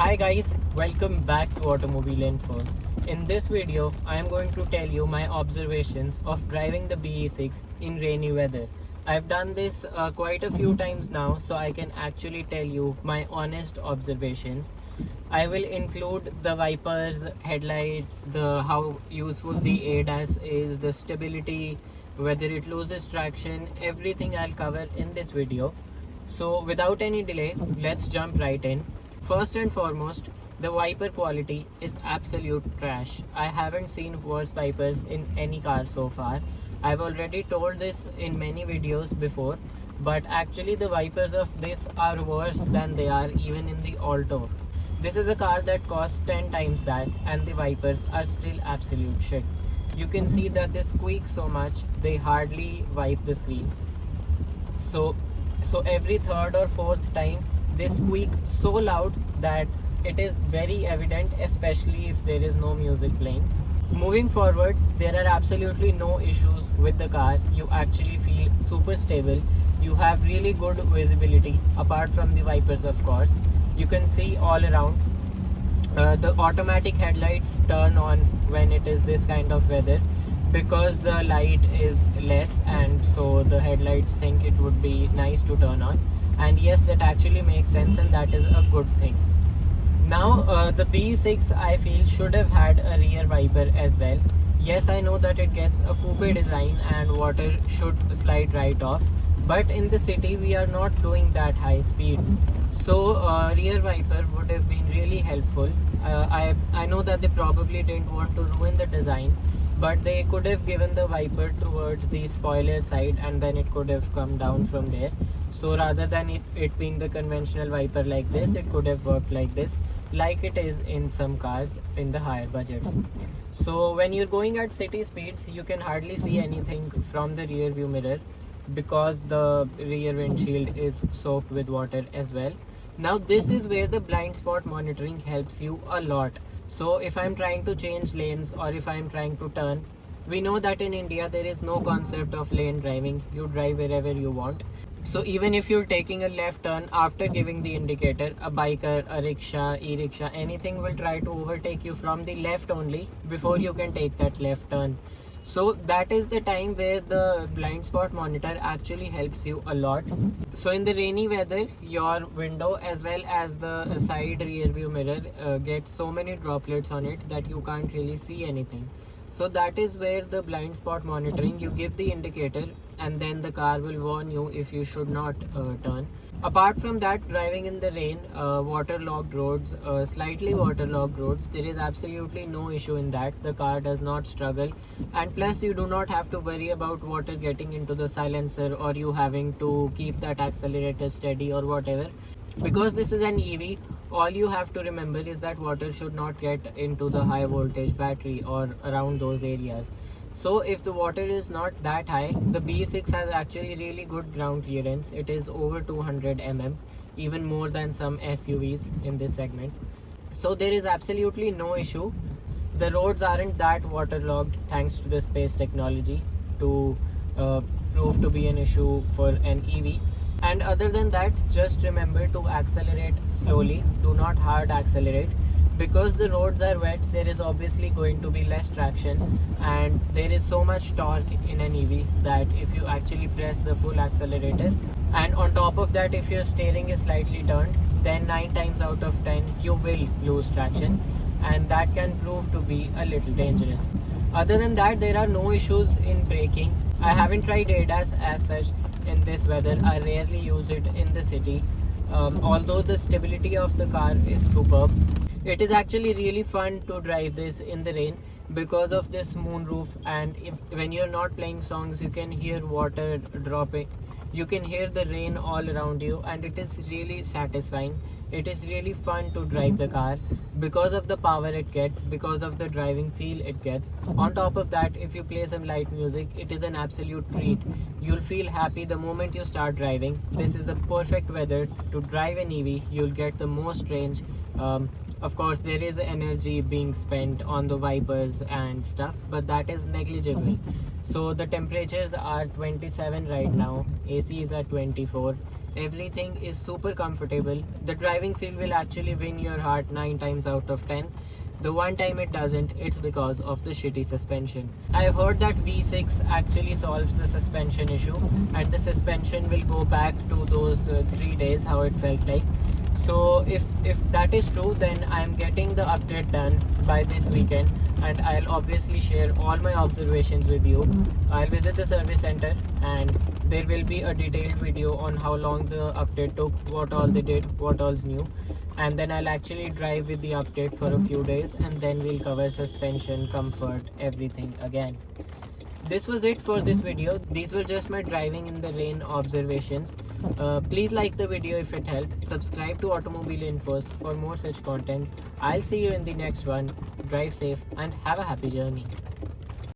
Hi guys, welcome back to Automobile Infos. In this video, I am going to tell you my observations of driving the BE6 in rainy weather. I've done this quite a few times now, so I can actually tell you my honest observations. I will include the wipers, headlights, the how useful the ADAS is, the stability, whether it loses traction, everything I'll cover in this video. So without any delay, let's jump right in. First and foremost, the wiper quality is absolute trash. I haven't seen worse wipers in any car so far. I've already told this in many videos before, but actually the wipers of this are worse than they are even in the Alto. This is a car that costs 10 times that, and the wipers are still absolute shit. You can see that they squeak so much, they hardly wipe the screen. So every third or fourth time they squeak so loud that it is very evident, especially if there is no music playing. Moving forward, there are absolutely no issues with the car. You actually feel super stable. You have really good visibility apart from the wipers, of course. You can see all around. The automatic headlights turn on when it is this kind of weather because the light is less, and so the headlights think it would be nice to turn on. And yes, that actually makes sense, and that is a good thing. Now, the B6 I feel should have had a rear wiper as well. Yes, I know that it gets a coupe design and water should slide right off, but in the city we are not doing that high speeds. So rear wiper would have been really helpful. I know that they probably didn't want to ruin the design, but they could have given the wiper towards the spoiler side and then it could have come down from there. So rather than it being the conventional wiper like this, it could have worked like this, like it is in some cars in the higher budgets. So when you're going at city speeds, you can hardly see anything from the rear view mirror because the rear windshield is soaked with water as well. Now this is where the blind spot monitoring helps you a lot. So if I'm trying to change lanes or if I'm trying to turn, we know that in India there is no concept of lane driving. You drive wherever you want. So even if you're taking a left turn after giving the indicator, a biker, a rickshaw, e-rickshaw, anything will try to overtake you from the left only before you can take that left turn. So that is the time where the blind spot monitor actually helps you a lot. So in the rainy weather, your window as well as the side rear view mirror gets so many droplets on it that you can't really see anything. So that is where the blind spot monitoring, you give the indicator and then the car will warn you if you should not turn. Apart from that, driving in the rain, waterlogged roads, slightly waterlogged roads, there is absolutely no issue in that. The car does not struggle, and plus you do not have to worry about water getting into the silencer or you having to keep that accelerator steady or whatever. Because this is an EV, all you have to remember is that water should not get into the high voltage battery or around those areas. So if the water is not that high, the B6 has actually really good ground clearance. It is over 200 mm, even more than some SUVs in this segment. So there is absolutely no issue. The roads aren't that waterlogged thanks to the space technology to prove to be an issue for an EV. And other than that, just remember to accelerate slowly. Do not hard accelerate. Because the roads are wet, there is obviously going to be less traction, and there is so much torque in an EV that if you actually press the full accelerator, and on top of that if your steering is slightly turned, then 9 times out of 10 you will lose traction, and that can prove to be a little dangerous. Other than that, there are no issues in braking. I haven't tried ADAS as such in this weather. I rarely use it in the city. Although the stability of the car is superb, it is actually really fun to drive this in the rain because of this moonroof, and when you're not playing songs, you can hear water dropping, you can hear the rain all around you, and it is really satisfying. It is really fun to drive the car because of the power it gets, because of the driving feel it gets. On top of that, if you play some light music, it is an absolute treat. You'll feel happy the moment you start driving. This is the perfect weather to drive an EV. You'll get the most range. Of course, there is energy being spent on the wipers and stuff, but that is negligible. So the temperatures are 27 right now, AC is at 24. Everything is super comfortable. The driving feel will actually win your heart 9 times out of 10. The one time it doesn't, it's because of the shitty suspension. I've heard that V6 actually solves the suspension issue and the suspension will go back to those 3 days how it felt like. So if that is true, then I'm getting the update done by this weekend, and I'll obviously share all my observations with you. I'll visit the service center and there will be a detailed video on how long the update took, what all they did, what all's new, and then I'll actually drive with the update for a few days, and then we'll cover suspension, comfort, everything again. This was it for this video. These were just my driving in the rain observations. Please like the video if it helped. Subscribe to Automobile Infos for more such content. I'll see you in the next one. Drive safe and have a happy journey.